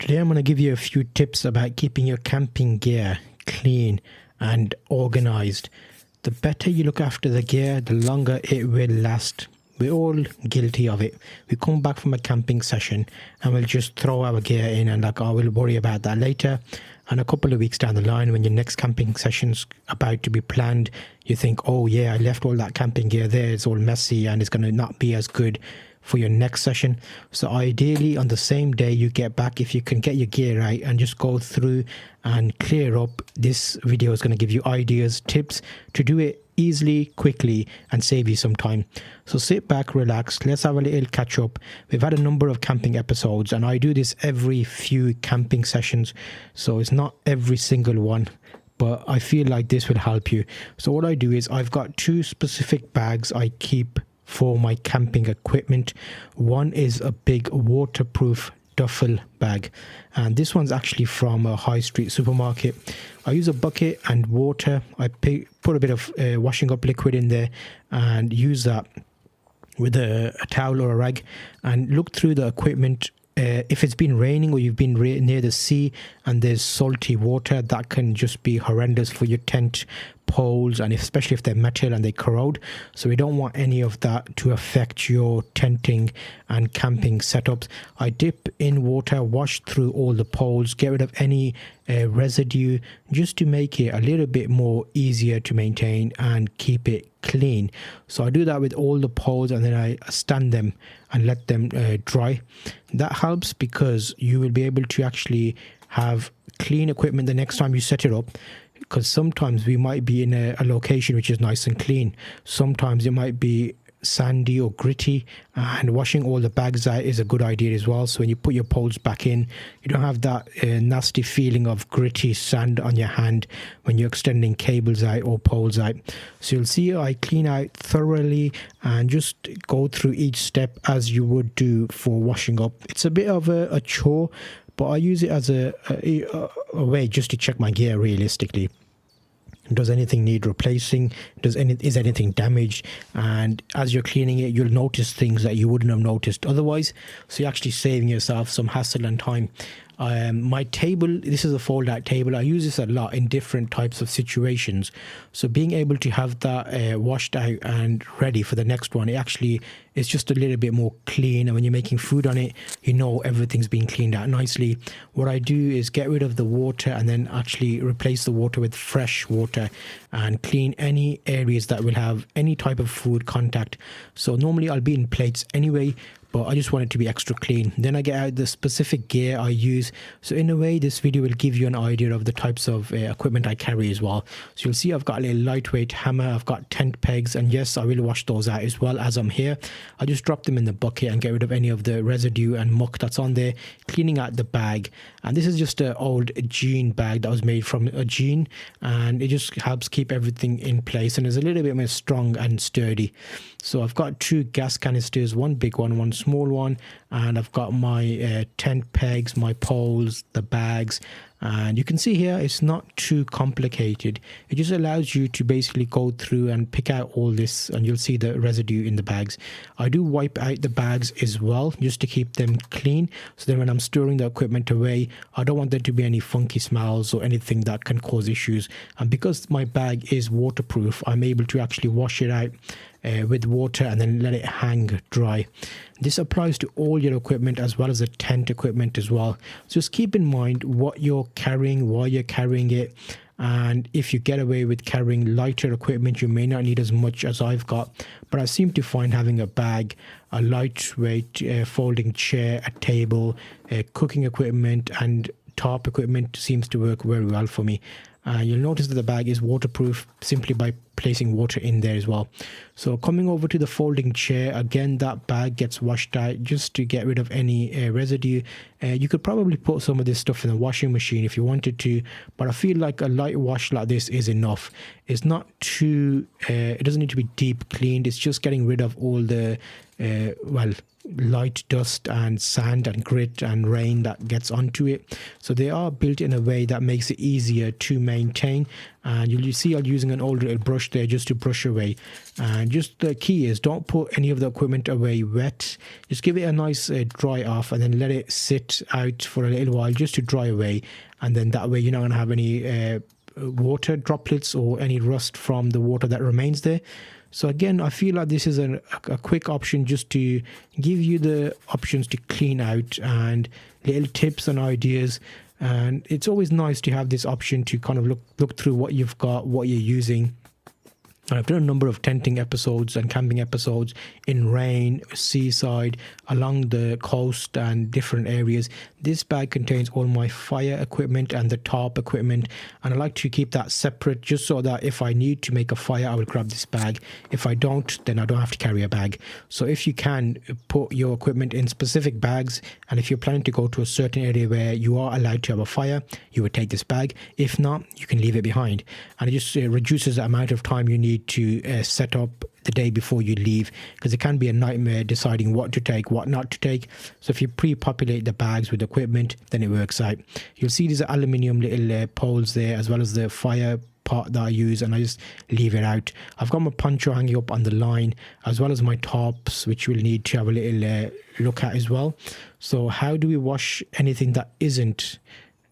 Today I'm going to give you a few tips about keeping your camping gear clean and organized. The better you look after the gear, the longer it will last. We're all guilty of it. We come back from a camping session and we'll just throw our gear in and we'll worry about that later. And a couple of weeks down the line, when your next camping session's about to be planned, you think, oh yeah, I left all that camping gear there. It's all messy and it's going to not be as good for your next session. So ideally on the same day you get back, if you can get your gear right and just go through and clear up, this video is going to give you ideas, tips to do it easily, quickly, and save you some time. So sit back, relax, let's have a little catch up. We've had a number of camping episodes and I do this every few camping sessions, so it's not every single one, but I feel like this will help you. So what I do is I've got two specific bags I keep for my camping equipment. One is a big waterproof duffel bag, and this one's actually from a high street supermarket. I use a bucket and water. I put a bit of washing up liquid in there and use that with a towel or a rag and look through the equipment. If it's been raining or you've been near the sea and there's salty water, that can just be horrendous for your tent poles, and especially if they're metal and they corrode. So we don't want any of that to affect your tenting and camping setups. I dip in water, wash through all the poles, get rid of any residue, just to make it a little bit more easier to maintain and keep it clean. So I do that with all the poles and then I stand them and let them dry. That helps because you will be able to actually have clean equipment the next time you set it up, because sometimes we might be in a location which is nice and clean. Sometimes it might be sandy or gritty, and washing all the bags out is a good idea as well. So when you put your poles back in, you don't have that nasty feeling of gritty sand on your hand when you're extending cables out or poles out. So you'll see I clean out thoroughly and just go through each step as you would do for washing up. It's a bit of a chore, but I use it as a way just to check my gear realistically. Does anything need replacing? Is anything damaged? And as you're cleaning it, you'll notice things that you wouldn't have noticed otherwise. So you're actually saving yourself some hassle and time. My table, this is a fold out table. I use this a lot in different types of situations. So being able to have that washed out and ready for the next one, it actually is just a little bit more clean. And when you're making food on it, you know everything's being cleaned out nicely. What I do is get rid of the water and then actually replace the water with fresh water and clean any areas that will have any type of food contact. So normally I'll be in plates anyway, but I just want it to be extra clean. Then I get out the specific gear I use. So in a way, this video will give you an idea of the types of equipment I carry as well. So you'll see I've got a little lightweight hammer, I've got tent pegs, and yes, I will wash those out as well as I'm here. I just drop them in the bucket and get rid of any of the residue and muck that's on there, cleaning out the bag. And this is just an old jean bag that was made from a jean, and it just helps keep everything in place and is a little bit more strong and sturdy. So I've got two gas canisters, one big one, one small one, and I've got my tent pegs, my poles, the bags, and you can see here it's not too complicated. It just allows you to basically go through and pick out all this, and you'll see the residue in the bags. I do wipe out the bags as well just to keep them clean, so then when I'm storing the equipment away, I don't want there to be any funky smells or anything that can cause issues. And because my bag is waterproof, I'm able to actually wash it out with water and then let it hang dry. This applies to all your equipment as well as the tent equipment as well. So just keep in mind what you're carrying, why you're carrying it, and if you get away with carrying lighter equipment, you may not need as much as I've got. But I seem to find having a bag, a lightweight folding chair, a table, cooking equipment and tarp equipment seems to work very well for me. You'll notice that the bag is waterproof simply by placing water in there as well. So coming over to the folding chair, again that bag gets washed out just to get rid of any residue. You could probably put some of this stuff in the washing machine if you wanted to, but I feel like a light wash like this is enough. It's not too, it doesn't need to be deep cleaned. It's just getting rid of all the light dust and sand and grit and rain that gets onto it. So they are built in a way that makes it easier to maintain. And you'll see I'm using an old little brush there just to brush away. And just the key is don't put any of the equipment away wet. Just give it a nice dry off and then let it sit out for a little while just to dry away. And then that way you're not going to have any water droplets or any rust from the water that remains there. So again, I feel like this is a quick option just to give you the options to clean out and little tips and ideas. And it's always nice to have this option to kind of look through what you've got, what you're using. And I've done a number of tenting episodes and camping episodes in rain, seaside, along the coast and different areas. This bag contains all my fire equipment and the tarp equipment, and I like to keep that separate just so that if I need to make a fire, I will grab this bag. If I don't, then I don't have to carry a bag. So if you can, put your equipment in specific bags, and if you're planning to go to a certain area where you are allowed to have a fire, you would take this bag. If not, you can leave it behind, and it just reduces the amount of time you need to set up the day before you leave, because it can be a nightmare deciding what to take, what not to take. So if you pre-populate the bags with equipment, then it works out. You'll see these aluminium little poles there, as well as the fire part that I use, and I just leave it out. I've got my poncho hanging up on the line, as well as my tarps, which we'll need to have a little look at as well. So how do we wash anything that isn't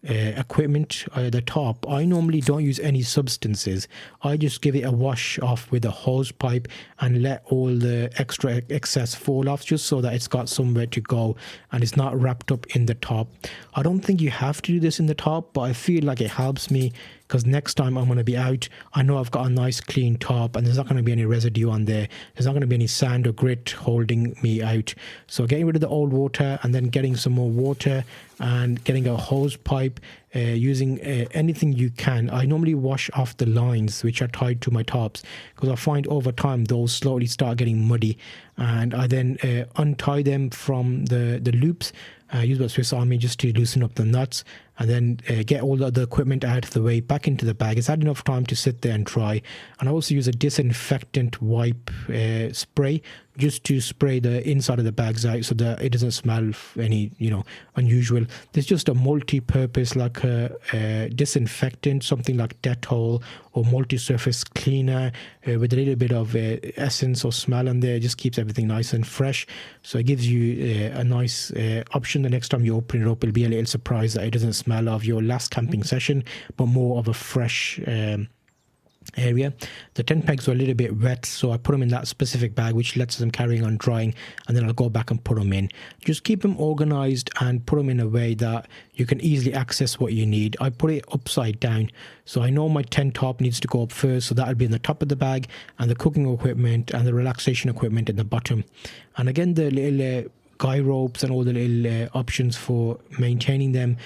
equipment? The top, I normally don't use any substances. I just give it a wash off with a hose pipe and let all the extra excess fall off, just so that it's got somewhere to go and it's not wrapped up in the top. I don't think you have to do this in the top, but I feel like it helps me, because next time I'm going to be out, I know I've got a nice clean top and there's not going to be any residue on there. There's not going to be any sand or grit holding me out. So getting rid of the old water and then getting some more water and getting a hose pipe, using anything you can. I normally wash off the lines which are tied to my tops, because I find over time those slowly start getting muddy, and I then untie them from the loops. Use my Swiss Army just to loosen up the nuts, and then get all the equipment out of the way, back into the bag. It's had enough time to sit there and dry. And I also use a disinfectant wipe spray just to spray the inside of the bags out so that it doesn't smell any, unusual. There's just a multi-purpose, like a disinfectant, something like Dettol or multi-surface cleaner with a little bit of essence or smell in there. It just keeps everything nice and fresh. So it gives you a nice option. The next time you open it up, it'll be a little surprise that it doesn't smell of your last camping session, but more of a fresh area. The tent pegs were a little bit wet, so I put them in that specific bag, which lets them carrying on drying, and then I'll go back and put them in. Just keep them organized and put them in a way that you can easily access what you need. I put it upside down, so I know my tent top needs to go up first, so that'll be in the top of the bag, and the cooking equipment and the relaxation equipment in the bottom. And again, the little guy ropes and all the little options for maintaining them,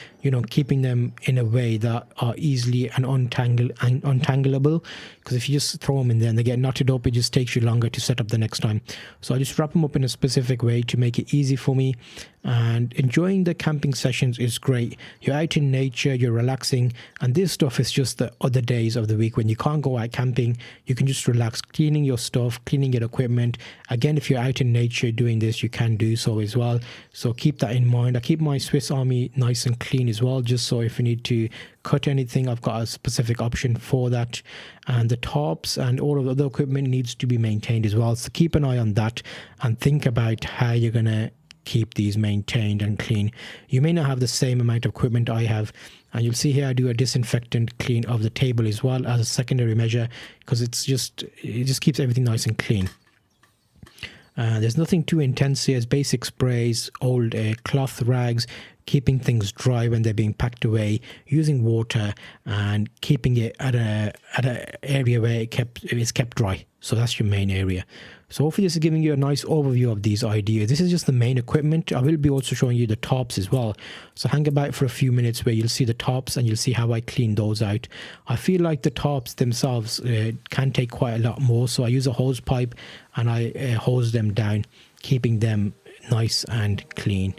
keeping them in a way that are easily and untangleable, because if you just throw them in there and they get knotted up, it just takes you longer to set up the next time. So I just wrap them up in a specific way to make it easy for me. And enjoying the camping sessions is great. You're out in nature, you're relaxing, and this stuff is just the other days of the week when you can't go out camping. You can just relax, cleaning your stuff, cleaning your equipment. Again, if you're out in nature doing this, you can do so as well. So keep that in mind. I keep my Swiss Army nice and clean as well, just so if you need to cut anything, I've got a specific option for that. And the tarps and all of the other equipment needs to be maintained as well. So keep an eye on that and think about how you're going to keep these maintained and clean. You may not have the same amount of equipment I have, and you'll see here I do a disinfectant clean of the table as well as a secondary measure, because it just keeps everything nice and clean. There's nothing too intense here. It's basic sprays, old cloth rags, keeping things dry when they're being packed away, using water, and keeping it at a area where it's kept dry. So that's your main area. So hopefully this is giving you a nice overview of these ideas. This is just the main equipment. I will be also showing you the tops as well. So hang about for a few minutes where you'll see the tops and you'll see how I clean those out. I feel like the tops themselves can take quite a lot more. So I use a hose pipe and I hose them down, keeping them nice and clean.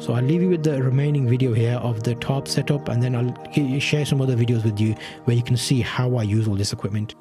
So I'll leave you with the remaining video here of the top setup, and then I'll share some other videos with you where you can see how I use all this equipment.